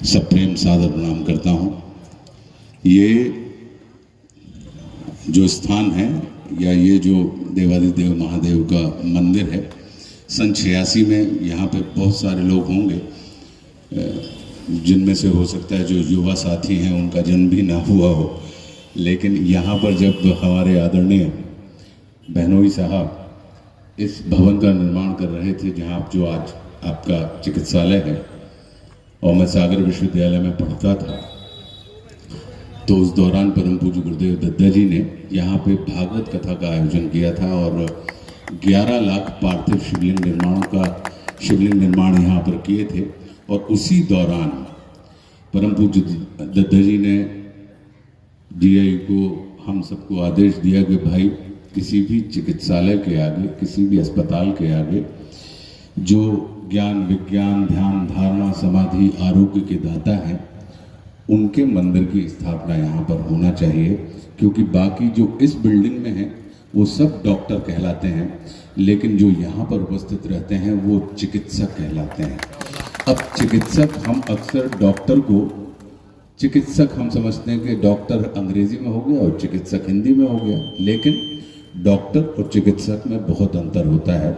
सप्रेम सादर प्रणाम करता हूँ। ये जो स्थान है या ये जो देवादिदेव महादेव का मंदिर है, सन 86 में यहाँ पे बहुत सारे लोग होंगे जिनमें से हो सकता है जो युवा साथी हैं उनका जन्म भी ना हुआ हो, लेकिन यहाँ पर जब हमारे आदरणीय बहनोई साहब इस भवन का निर्माण कर रहे थे, जहाँ जो आज आपका चिकित्सालय है, और मैं सागर विश्वविद्यालय में पढ़ता था, तो उस दौरान परम पूज्य गुरुदेव दद्दा जी ने यहाँ पे भागवत कथा का आयोजन किया था और 11 लाख पार्थिव शिवलिंग निर्माण यहाँ पर किए थे। और उसी दौरान परम पूज्य दद्दा जी ने DI को हम सबको आदेश दिया कि भाई किसी भी चिकित्सालय के आगे, किसी भी अस्पताल के आगे जो ज्ञान विज्ञान ध्यान धारणा समाधि आरोग्य के दाता हैं उनके मंदिर की स्थापना यहाँ पर होना चाहिए, क्योंकि बाकी जो इस बिल्डिंग में है वो सब डॉक्टर कहलाते हैं, लेकिन जो यहाँ पर उपस्थित रहते हैं वो चिकित्सक कहलाते हैं। अब चिकित्सक, हम अक्सर डॉक्टर को चिकित्सक हम समझते हैं कि डॉक्टर अंग्रेजी में हो गया और चिकित्सक हिंदी में हो गया, लेकिन डॉक्टर और चिकित्सक में बहुत अंतर होता है।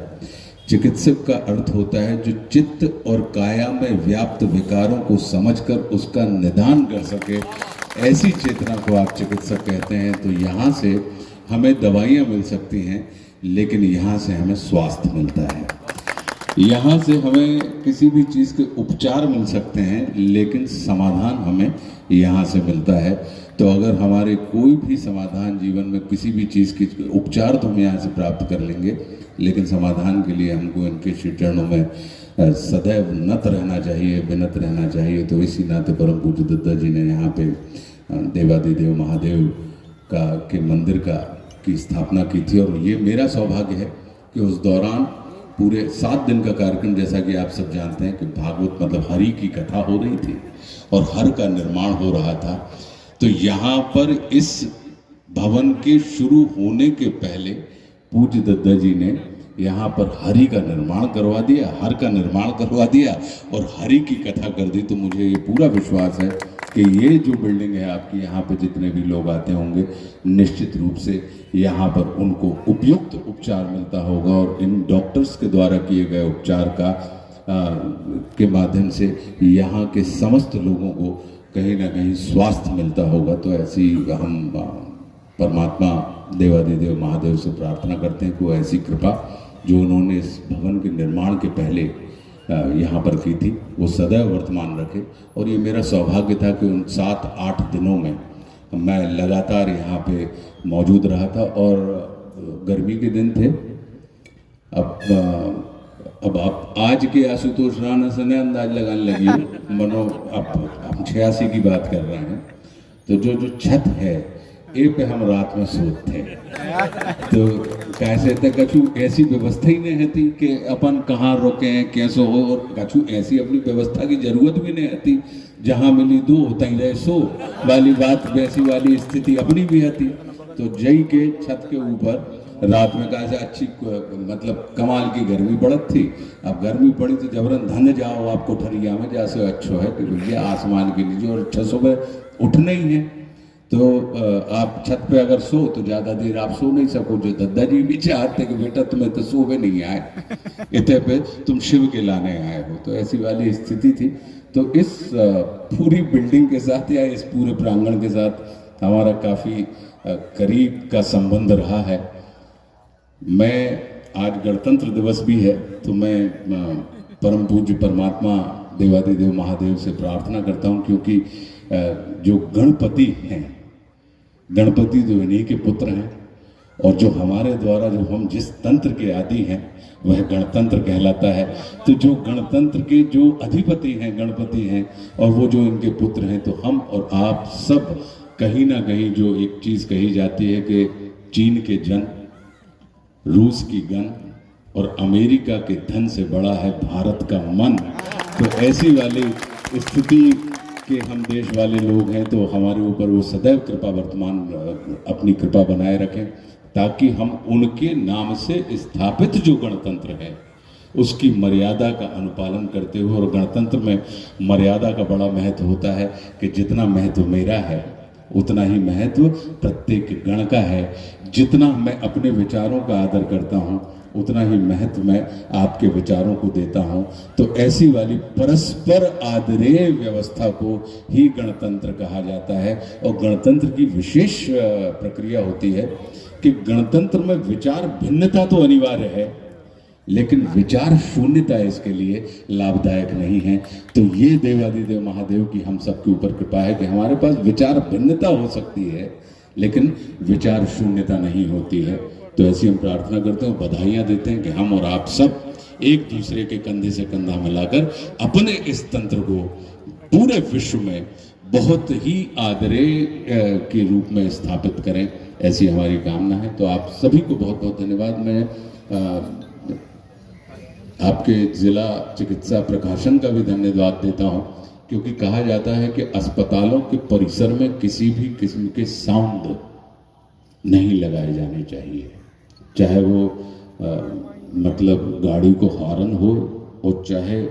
चिकित्सक का अर्थ होता है जो चित्त और काया में व्याप्त विकारों को समझकर उसका निदान कर सके, ऐसी चेतना को आप चिकित्सक कहते हैं। तो यहाँ से हमें दवाइयाँ मिल सकती हैं, लेकिन यहाँ से हमें स्वास्थ्य मिलता है। यहाँ से हमें किसी भी चीज़ के उपचार मिल सकते हैं, लेकिन समाधान हमें यहाँ से मिलता है। तो अगर हमारे कोई भी समाधान जीवन में किसी भी चीज़ की उपचार तो हम यहाँ से प्राप्त कर लेंगे, लेकिन समाधान के लिए हमको इनके श्री चरणों में सदैव नत रहना चाहिए, विनत रहना चाहिए। तो इसी नाते परम पूज्य दद्दा जी ने यहाँ पे देवादिदेव महादेव के मंदिर की स्थापना की थी। और ये मेरा सौभाग्य है कि उस दौरान पूरे 7 दिन का कार्यक्रम, जैसा कि आप सब जानते हैं कि भागवत मतलब हरि की कथा हो रही थी और हर का निर्माण हो रहा था। तो यहाँ पर इस भवन के शुरू होने के पहले पूज्य दद्दा जी ने यहाँ पर हरि का निर्माण करवा दिया, हर का निर्माण करवा दिया और हरि की कथा कर दी। तो मुझे ये पूरा विश्वास है कि ये जो बिल्डिंग है आपकी, यहाँ पे जितने भी लोग आते होंगे निश्चित रूप से यहाँ पर उनको उपयुक्त उपचार मिलता होगा और इन डॉक्टर्स के द्वारा किए गए उपचार के माध्यम से यहाँ के समस्त लोगों को कहीं ना कहीं स्वास्थ्य मिलता होगा। तो ऐसी हम परमात्मा देवादिदेव महादेव से प्रार्थना करते हैं कि ऐसी कृपा जो उन्होंने इस भवन के निर्माण के पहले यहाँ पर की थी वो सदैव वर्तमान रखे। और ये मेरा सौभाग्य था कि उन 7-8 दिनों में मैं लगातार यहाँ पे मौजूद रहा था। और गर्मी के दिन थे। अब आप आज के आशुतोष राणा से न अंदाज लगाने लगी मनो, अब हम 86 की बात कर रहे हैं। तो जो छत है ए पे हम रात में सोते थे, तो कैसे तक कछु ऐसी व्यवस्था ही नहीं थी कि अपन कहाँ रुके हैं कैसे हो, और कछु ऐसी अपनी व्यवस्था की जरूरत भी नहीं थी। जहाँ मिली दो तहीं रहे सो वाली बात, वैसी वाली स्थिति अपनी भी थी। तो जई के छत के ऊपर रात में कैसे अच्छी मतलब कमाल की गर्मी पड़त थी। अब गर्मी पड़ी तो जबरन धन जाओ आप कोठरिया में, जैसे अच्छा है कि भैया आसमान के नीचे और 6 सुबह उठना ही है। तो आप छत पे अगर सो तो ज़्यादा देर आप सो नहीं सको। जो दद्दा जी भी चाहते कि बेटा तुम्हें तो सोवे नहीं आए, इतने पे तुम शिव के लाने आए हो। तो ऐसी वाली स्थिति थी। तो इस पूरी बिल्डिंग के साथ या इस पूरे प्रांगण के साथ हमारा काफ़ी करीब का संबंध रहा है। मैं आज गणतंत्र दिवस भी है, तो मैं परम पूज्य परमात्मा देवादिदेव महादेव से प्रार्थना करता हूँ, क्योंकि जो गणपति हैं, गणपति जो इन्हीं के पुत्र हैं और जो हमारे द्वारा जो हम जिस तंत्र के आदि हैं वह गणतंत्र कहलाता है। तो जो गणतंत्र के जो अधिपति हैं गणपति हैं और वो जो इनके पुत्र हैं, तो हम और आप सब कहीं ना कहीं जो एक चीज़ कही जाती है कि चीन के जन, रूस की गन और अमेरिका के धन से बड़ा है भारत का मन। तो ऐसी वाली स्थिति के हम देश वाले लोग हैं, तो हमारे ऊपर वो सदैव कृपा वर्तमान अपनी कृपा बनाए रखें, ताकि हम उनके नाम से स्थापित जो गणतंत्र है उसकी मर्यादा का अनुपालन करते हुए। और गणतंत्र में मर्यादा का बड़ा महत्व होता है कि जितना महत्व मेरा है उतना ही महत्व प्रत्येक गण का है। जितना मैं अपने विचारों का आदर करता हूँ उतना ही महत्व मैं आपके विचारों को देता हूँ। तो ऐसी वाली परस्पर आदरेय व्यवस्था को ही गणतंत्र कहा जाता है। और गणतंत्र की विशेष प्रक्रिया होती है कि गणतंत्र में विचार भिन्नता तो अनिवार्य है, लेकिन विचार शून्यता इसके लिए लाभदायक नहीं है। तो ये देवादिदेव महादेव की हम सबके ऊपर कृपा है कि हमारे पास विचार भिन्नता हो सकती है लेकिन विचार शून्यता नहीं होती है। तो ऐसी हम प्रार्थना करते हैं, बधाइयाँ देते हैं कि हम और आप सब एक दूसरे के कंधे से कंधा मिलाकर अपने इस तंत्र को पूरे विश्व में बहुत ही आदरेय के रूप में स्थापित करें, ऐसी हमारी कामना है। तो आप सभी को बहुत बहुत धन्यवाद। मैं आपके जिला चिकित्सा प्रकाशन का भी धन्यवाद देता हूं, क्योंकि कहा जाता है कि अस्पतालों के परिसर में किसी भी किस्म के साउंड नहीं लगाए जाने चाहिए, चाहे वो मतलब गाड़ी को हॉर्न हो और चाहे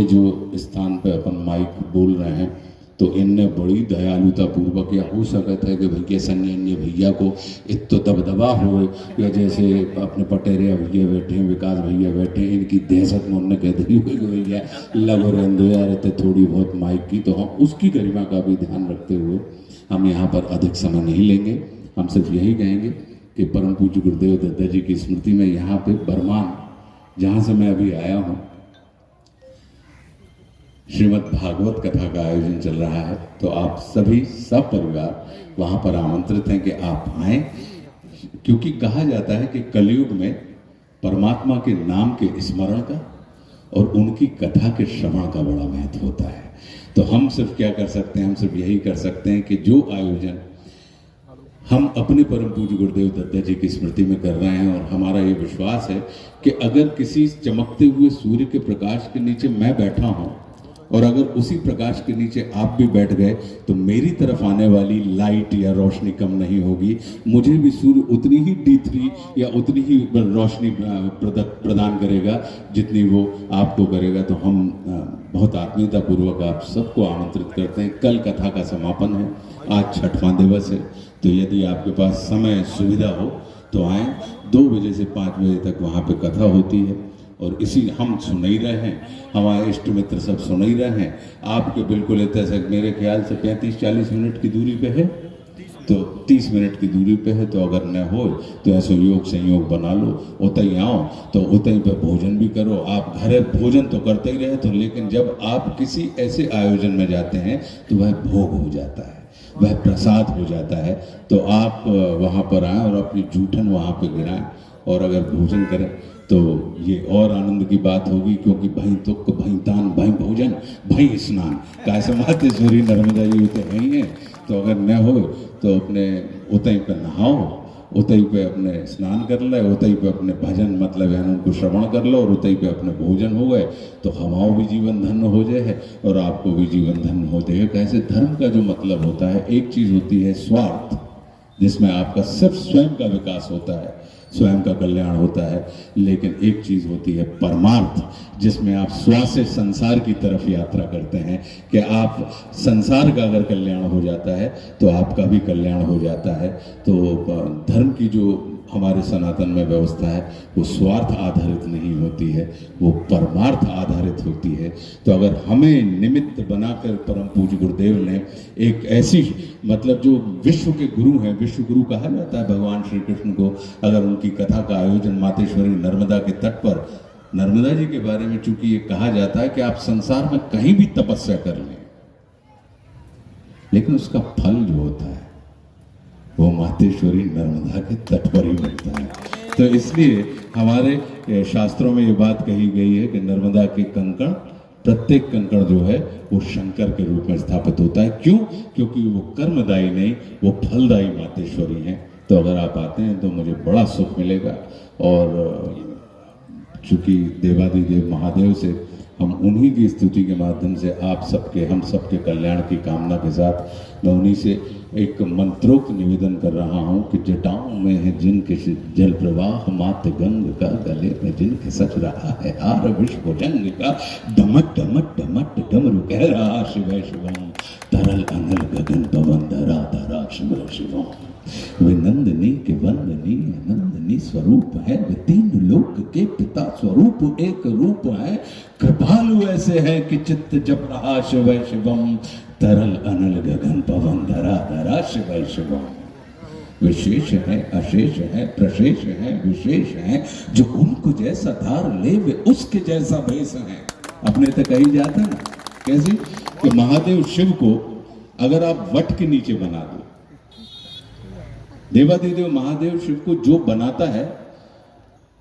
जो स्थान पे अपन माइक बोल रहे हैं। तो इनने बड़ी दयालुता पूर्वक, या हो सकता है कि भैया सन्य भैया को इतो दबदबा हो, या जैसे अपने पटेरिया भैया बैठे हैं, विकास भैया बैठे हैं, इनकी दहशत में उनने कह दी हुई कि भैया लगो रहने यार रहते थोड़ी बहुत माइक की। तो हम उसकी गरिमा का भी ध्यान रखते हुए हम यहाँ पर अधिक समय नहीं लेंगे। हम सिर्फ यही कहेंगे कि परम पूज्य गुरुदेव दत्ता जी की स्मृति में यहाँ पे बरमान, जहाँ से मैं अभी आया हूँ, श्रीमद् भागवत कथा का आयोजन चल रहा है। तो आप सभी सब परिवार वहाँ पर आमंत्रित हैं कि आप आएँ, क्योंकि कहा जाता है कि कलयुग में परमात्मा के नाम के स्मरण का और उनकी कथा के श्रवण का बड़ा महत्व होता है। तो हम सिर्फ क्या कर सकते हैं, हम सिर्फ यही कर सकते हैं कि जो आयोजन हम अपने परम पूज्य गुरुदेव दत्ता जी की स्मृति में कर रहे हैं, और हमारा ये विश्वास है कि अगर किसी चमकते हुए सूर्य के प्रकाश के नीचे मैं बैठा हूँ और अगर उसी प्रकाश के नीचे आप भी बैठ गए तो मेरी तरफ आने वाली लाइट या रोशनी कम नहीं होगी। मुझे भी सूर्य उतनी ही D3 या उतनी ही रोशनी प्रदान करेगा जितनी वो आपको करेगा। तो हम बहुत आत्मीयता पूर्वक आप सबको आमंत्रित करते हैं। कल कथा का समापन है, आज 6वां दिवस है। तो यदि आपके पास समय सुविधा हो तो आएँ। 2 बजे से 5 बजे तक वहाँ पे कथा होती है, और इसी हम सुन ही रहे हैं, हमारे इष्ट मित्र सब सुन ही रहे हैं। आपके बिल्कुल ऐसे मेरे ख्याल से 35-40 मिनट की दूरी पे है, तो 30 मिनट की दूरी पे है। तो अगर न हो तो ऐसे योग संयोग बना लो, उतई आओ तो उतई पे भोजन भी करो। आप घर भोजन तो करते ही रहे तो, लेकिन जब आप किसी ऐसे आयोजन में जाते हैं तो वह भोग हो जाता है, वह प्रसाद हो जाता है। तो आप वहाँ पर आएँ और अपनी जूठन वहाँ पे गिराएं, और अगर भोजन करें तो ये और आनंद की बात होगी, क्योंकि भई तुक भई तान भई भोजन भई स्नान कैसे मातेश्वरी नर्मदा जी होते हैं ही हैं। तो अगर न हो तो अपने उतई पे नहाओ, उतई पे अपने स्नान कर ले, उतई पे अपने भजन मतलब है उनको श्रवण कर लो, और उतई पे अपने भोजन हो गए तो हमाओ भी जीवन धन्य हो जाए और आपको भी जीवन धन्य हो जाएगा। कैसे धर्म का जो मतलब होता है, एक चीज़ होती है स्वार्थ, जिसमें आपका सिर्फ स्वयं का विकास होता है, स्वयं का कल्याण होता है, लेकिन एक चीज़ होती है परमार्थ, जिसमें आप स्व से संसार की तरफ यात्रा करते हैं कि आप संसार का अगर कल्याण हो जाता है तो आपका भी कल्याण हो जाता है। तो धर्म की जो हमारे सनातन में व्यवस्था है वो स्वार्थ आधारित नहीं होती है, वो परमार्थ आधारित होती है। तो अगर हमें निमित्त बनाकर परम पूज्य गुरुदेव ने एक ऐसी मतलब जो विश्व के गुरु हैं, विश्व गुरु कहा जाता है भगवान श्री कृष्ण को, अगर उनकी कथा का आयोजन मातेश्वरी नर्मदा के तट पर, नर्मदा जी के बारे में चूंकि ये कहा जाता है कि आप संसार में कहीं भी तपस्या कर लें, लेकिन उसका फल जो होता है वो मातेश्वरी नर्मदा के तट पर ही मिलता है। तो इसलिए हमारे शास्त्रों में ये बात कही गई है कि नर्मदा के कंकण, प्रत्येक कंकण जो है वो शंकर के रूप में स्थापित होता है। क्यों? क्योंकि वो कर्मदायी नहीं, वो फलदायी मातेश्वरी हैं। तो अगर आप आते हैं तो मुझे बड़ा सुख मिलेगा। और चूंकि देवादिदेव महादेव से हम उन्हीं की स्तुति के माध्यम से आप सबके, हम सबके कल्याण की कामना के साथ मैं उन्हीं से एक मंत्रोक्त निवेदन कर रहा हूँ कि जटाओं में है जिनके जल प्रवाह, मात गंग का गले में जिनके सच रहा है हार विश्व जंग का, डमट डमट डमट डमरू कह रहा शिव शिवम, तरल अनल गगन पवन धरा धरा शिव शिवम। वे नंदनी के वंदनी नंदनी स्वरूप है, वे तीन लोक के पिता स्वरूप एक रूप है, कृपालु ऐसे है कि चित्त जप रहा शिव शिवम, तरल अनल गगन पवन धरा धरा शिव शिवम। विशेष है अशेष है प्रशेष है विशेष है, जो उनको जैसा धार ले वे उसके जैसा भेष है। अपने तक कही जाता ना कैसे कि महादेव शिव को अगर आप वट के नीचे बना दो, देवादिदेव महादेव शिव को जो बनाता है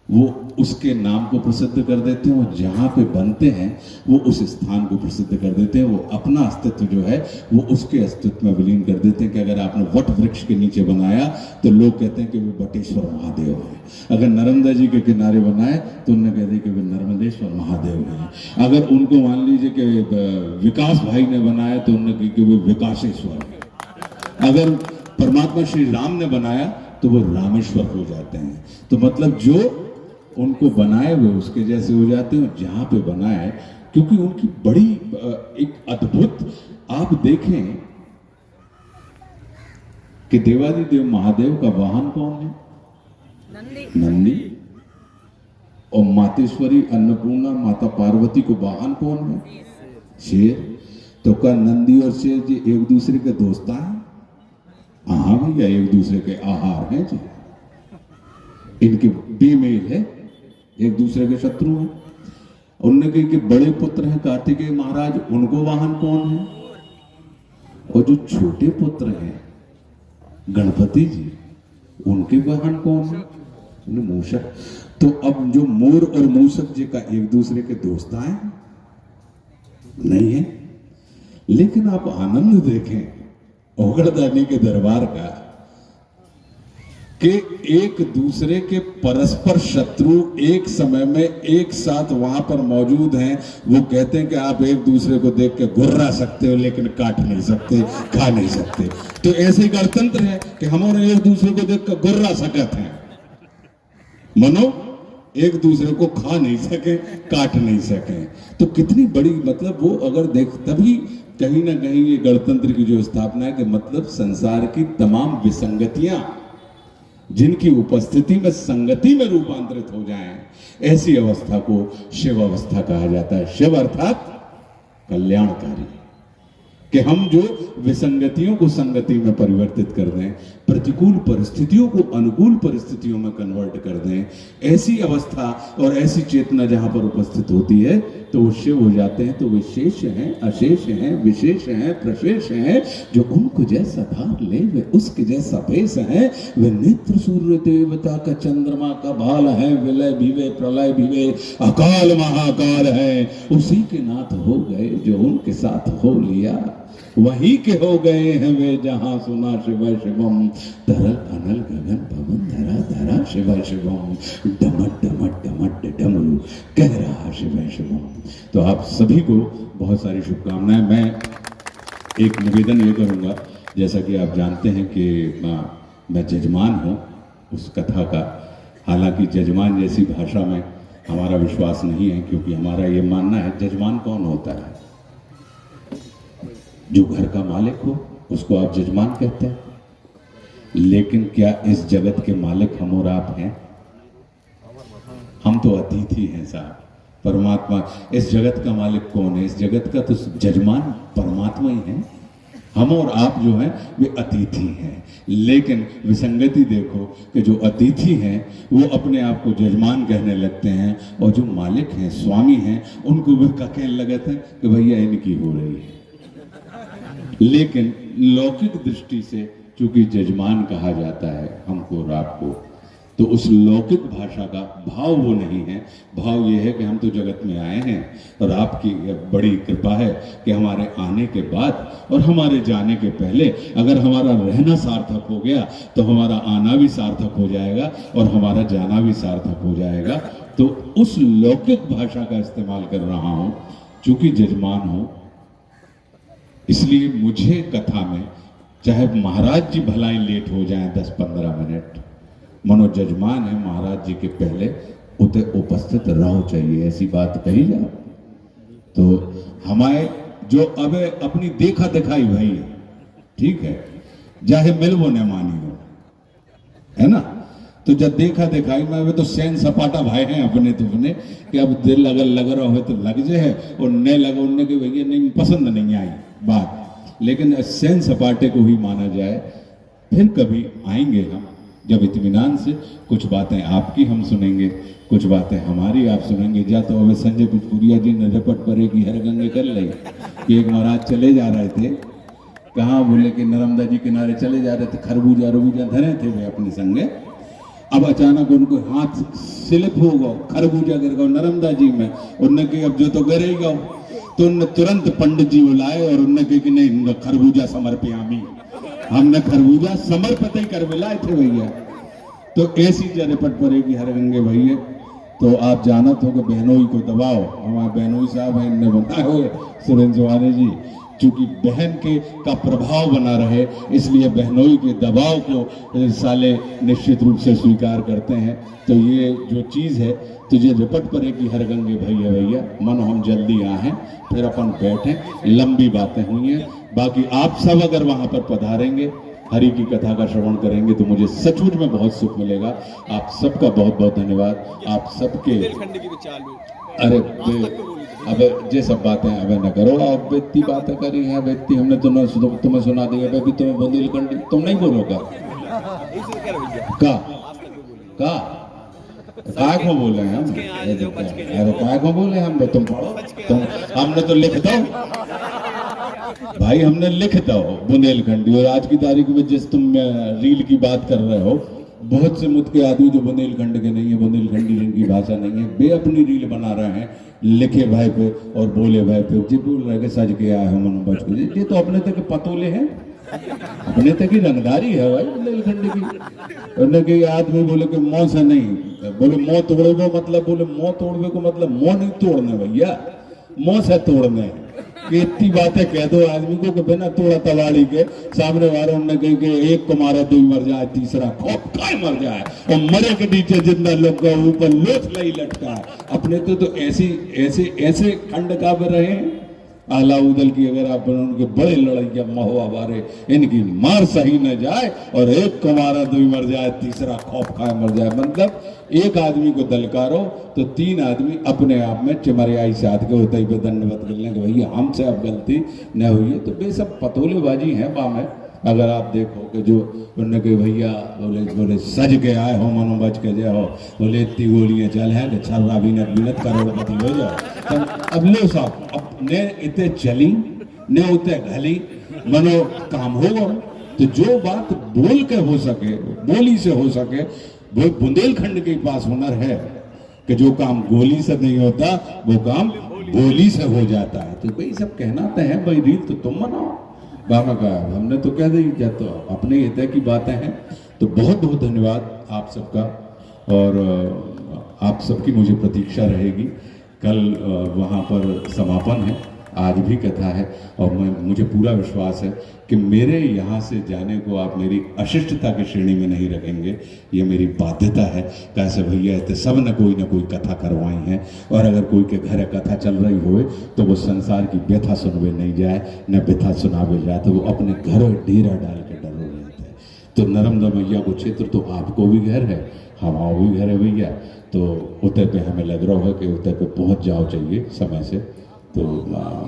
वो उसके नाम को प्रसिद्ध कर देते हैं, और जहां पे बनते हैं वो उस स्थान को प्रसिद्ध कर देते हैं, वो अपना अस्तित्व जो है वो उसके अस्तित्व में विलीन कर देते हैं। कि अगर आपने वट वृक्ष के नीचे बनाया तो लोग कहते हैं कि वो बटेश्वर महादेव है, अगर नर्मदा जी के किनारे बनाए तो उन्हें कहते हैं कि वे नर्मदेश्वर महादेव हैं, अगर उनको मान लीजिए कि विकास भाई ने बनाया तो उन्हें कहा कि वे विकासेश्वर है, अगर परमात्मा श्री राम ने बनाया तो वो रामेश्वर हो जाते हैं। तो मतलब जो उनको बनाए हुए उसके जैसे हो जाते हैं, जहां पे बनाए, क्योंकि उनकी बड़ी एक अद्भुत, आप देखें कि देवादिदेव महादेव का वाहन कौन है? नंदी। और मातेश्वरी अन्नपूर्णा माता पार्वती को वाहन कौन है? शेर। तो क्या नंदी और शेर जी एक दूसरे के दोस्ता हैं? हाँ भैया, एक दूसरे के आहार हैं जी, इनके बेमेल है, एक दूसरे के शत्रु हैं। उनने कही कि बड़े पुत्र हैं कार्तिकेय महाराज, उनको वाहन कौन है? और जो छोटे पुत्र हैं गणपति जी, उनके वाहन कौन है? उन्हें मूषक। तो अब जो मोर और मूषक जी का एक दूसरे के दोस्त हैं नहीं है, लेकिन आप आनंद देखें ओगड़दानी के दरबार का कि एक दूसरे के परस्पर शत्रु एक समय में एक साथ वहां पर मौजूद हैं। वो कहते हैं कि आप एक दूसरे को देख के गुर्रा सकते हो लेकिन काट नहीं सकते, खा नहीं सकते। तो ऐसे गणतंत्र है कि हम एक दूसरे को देख कर गुर्रा सकते हैं, मनो एक दूसरे को खा नहीं सके, काट नहीं सके। तो कितनी बड़ी, मतलब वो अगर देख, तभी कहीं ना कहीं ये गणतंत्र की जो स्थापना है कि मतलब संसार की तमाम विसंगतियां जिनकी उपस्थिति में संगति में रूपांतरित हो जाएं, ऐसी अवस्था को शिव अवस्था कहा जाता है। शिव अर्थात कल्याणकारी, कि हम जो विसंगतियों को संगति में परिवर्तित कर दें, प्रतिकूल परिस्थितियों को अनुकूल परिस्थितियों में कन्वर्ट कर दें, ऐसी अवस्था और ऐसी चेतना जहां पर उपस्थित होती है तो वो शिव हो जाते हैं। तो वे शेष हैं अशेष हैं विशेष हैं प्रशेष हैं, जो उनको जैसा भार ले वे उसके जैसा भेष है। वे नेत्र सूर्य देवता का चंद्रमा का भाल है, विलय भीवे प्रलय भीवे अकाल महाकाल है, उसी के नाथ हो गए जो उनके साथ हो लिया, वही के हो गए हैं वे जहां सुना शिव शिवम, तरल अनल गगन पवन धरा धरा शिव शिवम, डमट डमट डमट डमरू कह रहा शिव शिवम। तो आप सभी को बहुत सारी शुभकामनाएं। मैं एक निवेदन ये करूंगा, जैसा कि आप जानते हैं कि मैं जजमान हूं उस कथा का, हालांकि जजमान जैसी भाषा में हमारा विश्वास नहीं है, क्योंकि हमारा ये मानना है जजमान कौन होता है? जो घर का मालिक हो उसको आप जजमान कहते हैं। लेकिन क्या इस जगत के मालिक हम और आप हैं? हम तो अतिथि हैं साहब। परमात्मा, इस जगत का मालिक कौन है? इस जगत का तो जजमान परमात्मा ही है। हम और आप जो हैं वे अतिथि हैं। लेकिन विसंगति देखो कि जो अतिथि हैं वो अपने आप को जजमान कहने लगते हैं, और जो मालिक हैं स्वामी हैं उनको वे कहने लगते हैं कि भैया इनकी हो रही है। लेकिन लौकिक दृष्टि से चूंकि जजमान कहा जाता है हमको और आपको, तो उस लौकिक भाषा का भाव वो नहीं है। भाव ये है कि हम तो जगत में आए हैं और आपकी बड़ी कृपा है कि हमारे आने के बाद और हमारे जाने के पहले अगर हमारा रहना सार्थक हो गया तो हमारा आना भी सार्थक हो जाएगा और हमारा जाना भी सार्थक हो जाएगा। तो उस लौकिक भाषा का इस्तेमाल कर रहा हूं, चूंकि जजमान हूं इसलिए मुझे कथा में चाहे महाराज जी भलाई लेट हो जाएं 10-15 मिनट, मनो जजमान है महाराज जी के पहले उते उपस्थित रहो चाहिए, ऐसी बात कही जाए। तो हमारे जो अब अपनी देखा दिखाई भाई है, ठीक है, चाहे मिल वो न मानी हो, है ना। तो जब देखा दिखाई में वे तो सैन सपाटा भाई हैं अपने तुमने कि अब दिल अगर लग रहा हो तो लग जाए और न लगा उनने के भैया नहीं पसंद नहीं आई बात, लेकिन सैन सपाटे को ही माना जाए। फिर कभी आएंगे हम जब इत्मीनान से कुछ बातें आपकी हम सुनेंगे, कुछ बातें हमारी आप सुनेंगे। जा तो अब संजय पिचपुरिया जी ने रपट परे की हर गंगे कर ली कि एक महाराज चले जा रहे थे, कहाँ बोले कि नर्मदा जी किनारे चले जा रहे थे, खरबूजा रबूजा धरे थे वे अपने संगे। अब अचानक उनको हाथ स्लिप हो गया, खरबूजा गिर गया नर्मदा जी में, उनने कि अब जो तो गिर ही गया, तो उनने तुरंत पंडित जी बुलाए और उनने कहा कि नहीं खरबूजा समर्पयामी, हमने खरबूजा समर्पित ही कर मिलाए थे भैया। तो ऐसी जरपट पड़ेगी हर गंगे भैया। तो आप जानत हो कि बहनोई को दबाओ, हमारे बहनोई साहब हैं इनने बताए हुए सुरेंद्र चौहान जी, चूंकि बहन के का प्रभाव बना रहे इसलिए बहनोई के दबाव को साले निश्चित रूप से स्वीकार करते हैं। तो ये जो चीज़ है तो ये रिपट पड़ेगी हर गंगे भैया। मनो हम जल्दी आए, फिर अपन बैठे, लंबी बातें हुई हैं। बाकी आप सब अगर वहां पर पधारेंगे, हरि की कथा का श्रवण करेंगे तो मुझे सचमुच में बहुत सुख मिलेगा। आप सबका बहुत बहुत धन्यवाद। आप सबके अरे अब ये सब बातें अब न करो, अब बेती बातें करी हैं बेती, हमने तुम्हें सुना दिया बेबी, तुम्हें बुंदेलखंडी तुम नहीं बोलोगा का काय को बोले हम, अरे काय को बोले हम, तुम पढ़ो, तुम हमने तो लिख दो भाई, हमने लिख दो बुंदेलखंडी। और आज की तारीख में जिस तुम रील की बात कर रहे हो, बहुत से मुझ के आदमी जो बुंदेलखंड के नहीं है, बुंदेलखंडी जिनकी भाषा नहीं है, वे अपनी रील बना रहे हैं लिखे भाई पे और बोले भाई पे, जी बोल रहे के सज के आए हो मनो बच के, ये तो अपने तक पतोले हैं, अपने तक की रंगदारी है भाई बुंदेलखंड की। उन्हें के आदमी बोले कि मौ से नहीं, बोले मौ तोड़े को मतलब, बोले मौ तोड़ने को मतलब मौ नहीं तोड़ने भैया, मौ से तोड़ने कि इतनी बातें कह दो आदमी को कि बिना तोड़ा तवाड़ी के सामने वालों ने कही कि एक को मारा दो मर जाए, तीसरा खोप काय मर जाए, और मरे के नीचे जितना लोग का ऊपर लोथ लई लटका। अपने तो ऐसी ऐसे ऐसे खंड का रहे हैं आलाउदल की, अगर आप उनके बड़े लड़ैया महुआ बारे, इनकी मार सही न जाए और एक को मारा दो मर जाए, तीसरा खौफ खाए मर जाए। मतलब एक आदमी को दलकारो तो 3 आदमी अपने आप में चिमरियाई साथ के होते ही दंडवत कर लेंगे भैया हमसे अब गलती न हुई है। तो वे सब पतोलेबाजी है बामें। अगर आप देखो कि जो उन्होंने के भैया बोले सज के आए हो मनो बच के जाओ, बोले इतनी गोलियां चल है कि छर्रा बीनत करोड़पति हो जाओ। अब लो साहब अब ने इतने चली ने उतने घली मनो काम होगा। तो जो बात बोल के हो सके, बोली से हो सके, वो बुंदेलखंड के पास हुनर है कि जो काम गोली से नहीं होता वो काम बोली से हो जाता है। तो भाई सब कहना तो है भाई, रील तो तुम बनाओ बाबा का, हमने तो कह दी क्या, तो अपने हित की बातें हैं। तो बहुत बहुत धन्यवाद आप सबका, और आप सबकी मुझे प्रतीक्षा रहेगी। कल वहाँ पर समापन है, आज भी कथा है, और मुझे पूरा विश्वास है कि मेरे यहाँ से जाने को आप मेरी अशिष्टता की श्रेणी में नहीं रखेंगे। ये मेरी बाध्यता है, कैसे भैया इतने सब न कोई कथा करवाई हैं, और अगर कोई के घर कथा चल रही होए तो वो संसार की व्यथा सुनवे नहीं जाए, न व्यथा सुनावे जाए, तो वो अपने घर डेरा डाल के डर हो जाते हैं। तो नर्मदा मैया को क्षेत्र तो आपको भी घर है, हमारा भी घर है भैया। तो उतर पे हमें लग रहा है कि उतर पे पहुँच जाओ चाहिए समय से। तो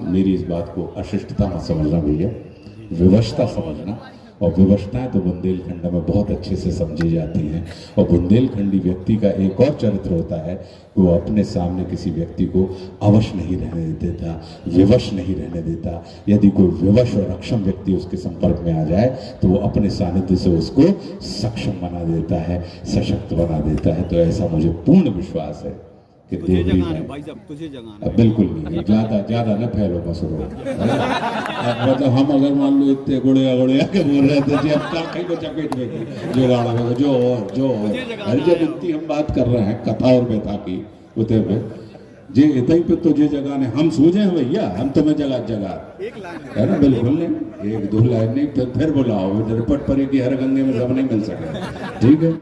मेरी इस बात को अशिष्टता मत समझना भैया, विवशता समझना। और विवशताएं तो बुंदेलखंड में बहुत अच्छे से समझी जाती हैं। और बुंदेलखंडी व्यक्ति का एक और चरित्र होता है कि वो अपने सामने किसी व्यक्ति को अवश नहीं रहने देता, विवश नहीं रहने देता। यदि कोई विवश और अक्षम व्यक्ति उसके संपर्क में आ जाए तो वो अपने सानिध्य से उसको सक्षम बना देता है, सशक्त बना देता है। तो ऐसा मुझे पूर्ण विश्वास है कि देवरी में बिल्कुल नहीं, ज्यादा न फैलो मसरो। मतलब हम अगर मान लो इतने गुड़े के बोल रहे थे जी, अब काके को चपेट में जो गाड़ा में जो और अरे जब इतनी हम बात कर रहे हैं कथा और व्यथा की उते पे जे इतनी पे तो जे जगह ने हम सूझे हैं भैया, हम तुम्हें जगह है ना, बिल्कुल नहीं, एक दो लाइन नहीं, फिर बुलाओ रिपोर्ट पर कि हर गंगे में सब नहीं मिल सके। ठीक है।